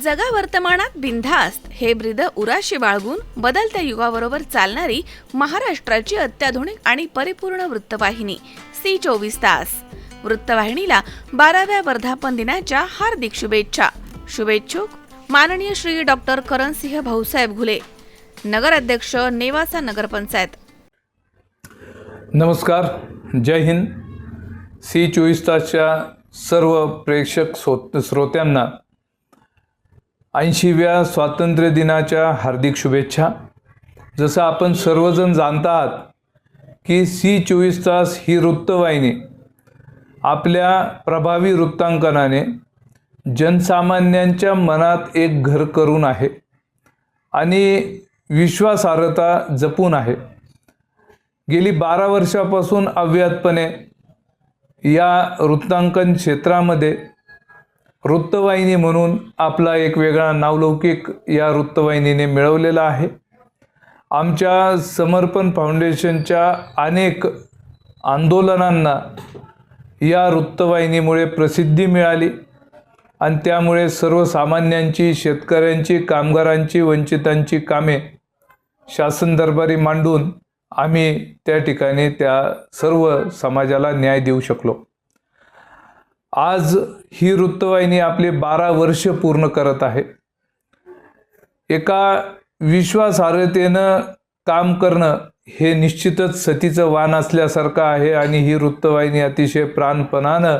जगा वर्तमानात बिनधास्त हे ब्रीद उराशी बाळगून बदलत्या युगाबरोबर चालणारी महाराष्ट्राची अत्याधुनिक आणि परिपूर्ण वृत्तवाहिनी सी24 वृत्तवाहिनीला 12व्या वर्धापन दिनाच्या हार्दिक शुभेच्छा। शुभेच्छुक माननीय श्री डॉक्टर करणसिंह भाऊसाहेब घुले, नगराध्यक्ष नेवासा नगरपंचायत। नमस्कार, जय हिंद। सी24 सर्व प्रेक्षक श्रोत्यांना 80व्या स्वातंत्र्य दिनाच्या हार्दिक शुभेच्छा। जसं आपण सर्वजण जाणतात की सी24 ही वृत्तवाहिनी आपल्या प्रभावी वृत्तांकनाने जनसामान्यांच्या मनात एक घर करून आहे आणि विश्वासार्हता जपून आहे। गेली 12 वर्षापासून अव्याहतपणे या वृत्तांकन क्षेत्रामध्ये वृत्तवाहिनी म्हणून आपला एक वेगळा नावलौकिक या वृत्तवाहिनीने मिळवलेला आहे। आमच्या समर्पण फाउंडेशनच्या अनेक आंदोलनांना या वृत्तवाहिनीमुळे प्रसिद्धी मिळाली आणि त्यामुळे सर्वसामान्यांची, शेतकऱ्यांची, कामगारांची, वंचितांची कामे शासन दरबारी मांडून आम्ही त्या ठिकाणी त्या सर्व समाजाला न्याय देऊ शकलो। आज ही वृत्तवाहिनी आपले 12 वर्ष पूर्ण करत आहे। एका विश्वासार्हतेनं काम करणं हे निश्चितच सतीचं वाण असल्यासारखं आहे आणि ही वृत्तवाहिनी अतिशय प्राणपणानं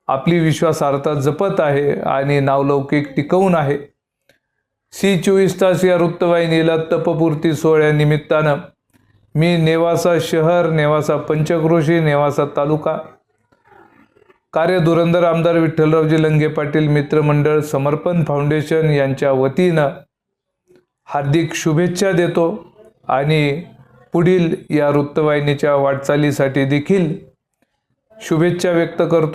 आपली विश्वासार्हता जपत आहे आणि नावलौकिक टिकवून आहे। सी24 या वृत्तवाहिनीला तपपूर्ती सोहळ्यानिमित्तानं मी नेवासा शहर, नेवासा पंचक्रोशी, नेवासा तालुका, कार्यधुरंदर आमदार विठ्ठलरावजी लंगे पाटील मित्रमंडळ, समर्पण फाउंडेशन यांच्या वतीनं हार्दिक शुभेच्छा देतो आणि पुढील या वृत्तवाहिनीच्या वाटचालीसाठी देखील शुभेच्छा व्यक्त करतो।